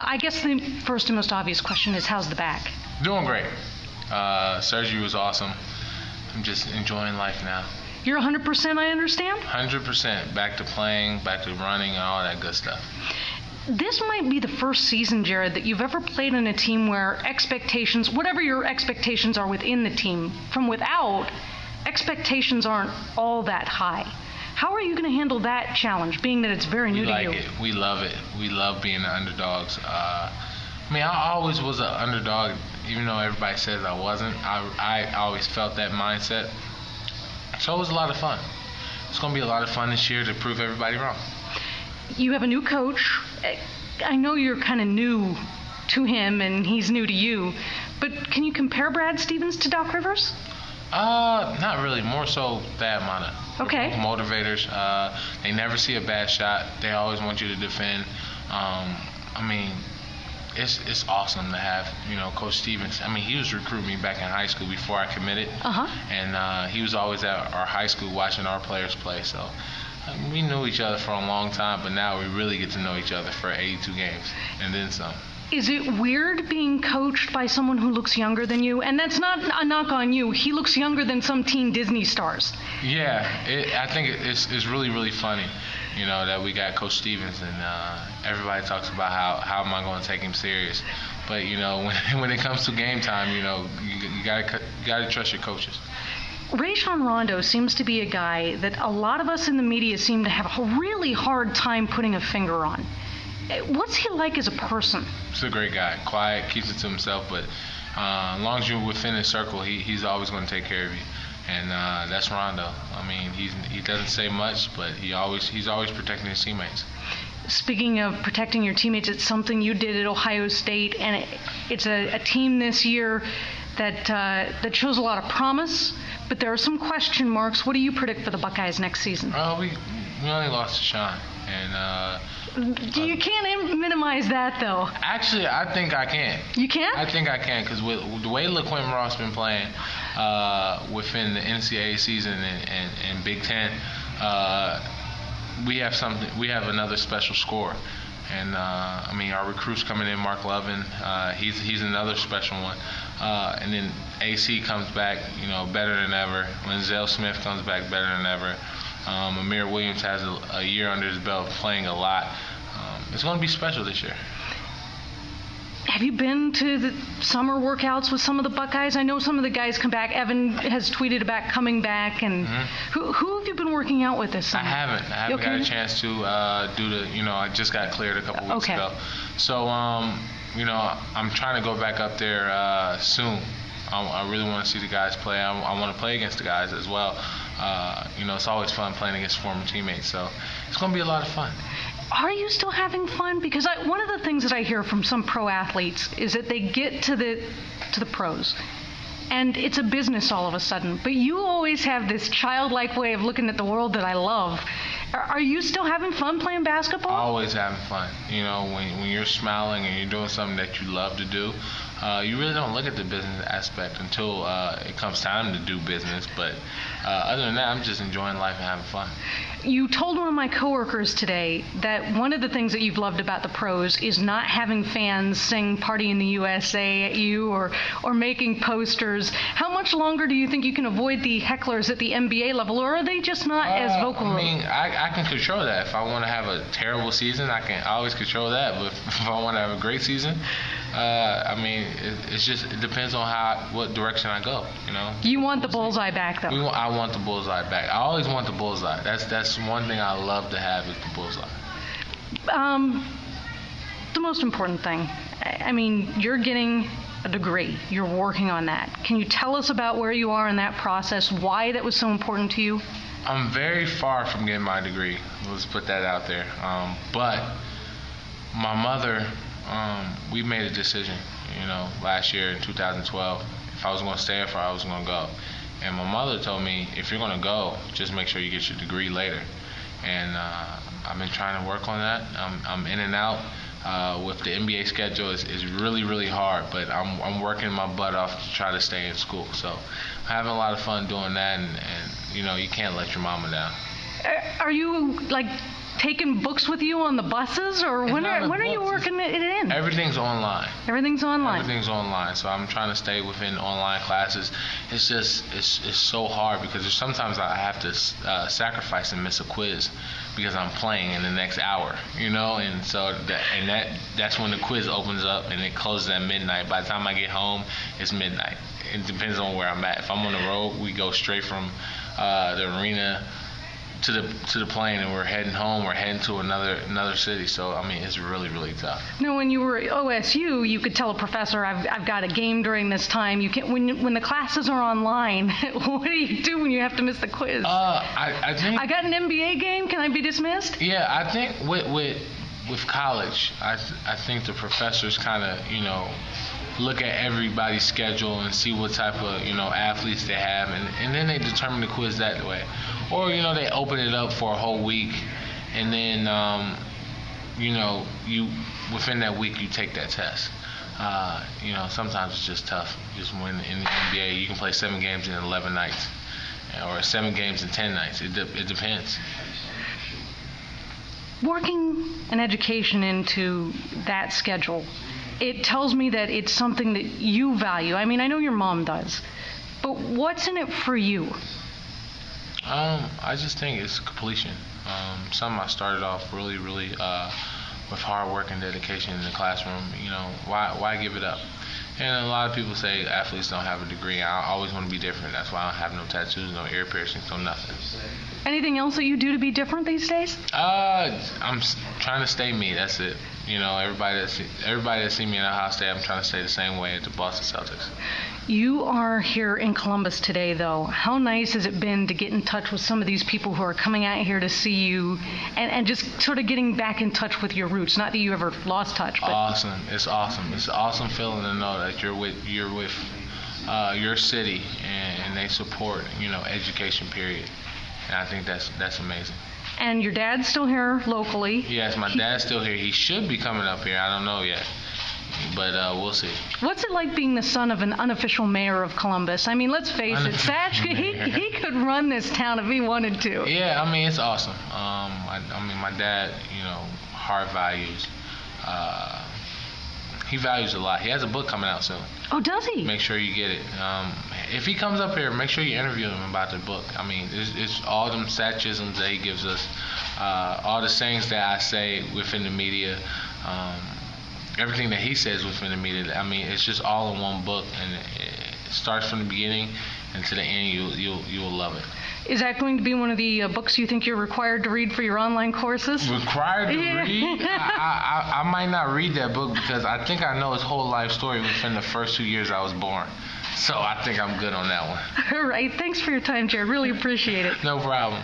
I guess the first and most obvious question is, how's the back? Doing great. Surgery was awesome. I'm just enjoying life now. You're 100%, I understand? 100%. Back to playing, back to running, and all that good stuff. This might be the first season, Jared, that you've ever played in a team where expectations, whatever your expectations are within the team, from without, expectations aren't all that high. How are you going to handle that challenge, being that it's very new to you? We like it. We love it. We love being the underdogs. I always was an underdog, even though everybody says I wasn't. I always felt that mindset. So it was a lot of fun. It's going to be a lot of fun this year to prove everybody wrong. You have a new coach. I know you're kind of new to him and he's new to you, but can you compare Brad Stevens to Doc Rivers? Not really. More so Thad Matta. Okay. Motivators. They never see a bad shot. They always want you to defend. It's awesome to have, Coach Stevens. He was recruiting me back in high school before I committed. And he was always at our high school watching our players play. So we knew each other for a long time, but now we really get to know each other for 82 games and then some. Is it weird being coached by someone who looks younger than you? And that's not a knock on you. He looks younger than some teen Disney stars. Yeah, I think it's really, really funny, that we got Coach Stevens, and everybody talks about how am I going to take him serious. But, when it comes to game time, you gotta trust your coaches. Rajon Rondo seems to be a guy that a lot of us in the media seem to have a really hard time putting a finger on. What's he like as a person? He's a great guy. Quiet, keeps it to himself, but as long as you're within his circle, he's always going to take care of you. And that's Rondo. He doesn't say much, but he's always protecting his teammates. Speaking of protecting your teammates, it's something you did at Ohio State, and it's a team this year that shows a lot of promise, but there are some question marks. What do you predict for the Buckeyes next season? We only lost to Sean, and you can't minimize that, though. Actually, I think I can. You can? I think I can, because with the way LaQuinn Ross been playing within the NCAA season and Big Ten, we have another special scorer. And our recruits coming in, Mark Lovin, he's another special one. And then AC comes back, better than ever. Linzel Smith comes back better than ever. Amir Williams has a year under his belt playing a lot. It's going to be special this year. Have you been to the summer workouts with some of the Buckeyes? I know some of the guys come back. Evan has tweeted about coming back. And who have you been working out with this summer? I haven't got a chance to I just got cleared a couple weeks ago. So, I'm trying to go back up there soon. I really want to see the guys play. I want to play against the guys as well. It's always fun playing against former teammates. So it's going to be a lot of fun. Are you still having fun? Because one of the things that I hear from some pro athletes is that they get to the pros, and it's a business all of a sudden. But you always have this childlike way of looking at the world that I love. Are you still having fun playing basketball? Always having fun. When you're smiling and you're doing something that you love to do, you really don't look at the business aspect until it comes time to do business. But other than that, I'm just enjoying life and having fun. You told one of my coworkers today that one of the things that you've loved about the pros is not having fans sing "Party in the USA" at you or making posters. How much longer do you think you can avoid the hecklers at the NBA level, or are they just not as vocal? I can control that. If I want to have a terrible season, I can always control that. But if I want to have a great season, it depends on what direction I go. You want the bullseye back, though. I want the bullseye back. I always want the bullseye. That's one thing I love to have is the bullseye. The most important thing. You're getting a degree. You're working on that. Can you tell us about where you are in that process? Why that was so important to you? I'm very far from getting my degree. Let's put that out there. But my mother, we made a decision, last year in 2012. If I was going to stay or I was going to go. And my mother told me, if you're going to go, just make sure you get your degree later. And I've been trying to work on that. I'm in and out. With the NBA schedule, is really, really hard. But I'm working my butt off to try to stay in school. So I'm having a lot of fun doing that. And you can't let your mama down. Are you, taking books with you on the buses, or when are you working it in? Everything's online. Everything's online. Everything's online. So I'm trying to stay within online classes. It's just it's so hard because there's sometimes I have to sacrifice and miss a quiz because I'm playing in the next hour, and so that's when the quiz opens up and it closes at midnight. By the time I get home, it's midnight. It depends on where I'm at. If I'm on the road, we go straight from the arena to the plane, and we're heading home. We're heading to another city. So I mean, it's really, really tough. Now, when you were at OSU, you could tell a professor, "I've got a game during this time." You can't when the classes are online. What do you do when you have to miss the quiz? I think I got an NBA game. Can I be dismissed? Yeah, I think with college, I think the professors kind of look at everybody's schedule and see what type of athletes they have, and then they determine the quiz that way. Or they open it up for a whole week, and then you within that week you take that test. Sometimes it's just tough. Just when in the NBA you can play 7 games in 11 nights, or 7 games in 10 nights. It depends. Working an education into that schedule, it tells me that it's something that you value. I mean, I know your mom does, but what's in it for you? I just think it's completion. Something I started off really, really with hard work and dedication in the classroom. Why give it up? And a lot of people say athletes don't have a degree. I always want to be different. That's why I don't have no tattoos, no ear piercings, no nothing. Anything else that you do to be different these days? I'm trying to stay me. That's it. Everybody that see me in Ohio State, I'm trying to stay the same way at the Boston Celtics. You are here in Columbus today, though. How nice has it been to get in touch with some of these people who are coming out here to see you, and just sort of getting back in touch with your roots? Not that you ever lost touch, but awesome. It's awesome. It's an awesome feeling to know that you're with your city and they support education. Period. And I think that's amazing. And your dad's still here locally. Yes, my dad's still here. He should be coming up here. I don't know yet, but we'll see. What's it like being the son of an unofficial mayor of Columbus? I mean, let's face it, Satch, he could run this town if he wanted to. Yeah, I mean, it's awesome. I mean, my dad, hard values. He values a lot. He has a book coming out soon. Oh, does he? Make sure you get it. If he comes up here, make sure you interview him about the book. I mean, it's all them satchisms that he gives us, all the sayings that I say within the media, everything that he says within the media. I mean, it's just all in one book, and it starts from the beginning and to the end. You will love it. Is that going to be one of the books you think you're required to read for your online courses? Required to read? I might not read that book because I think I know his whole life story within the first 2 years I was born. So I think I'm good on that one. All right. Thanks for your time, Jared. Really appreciate it. No problem.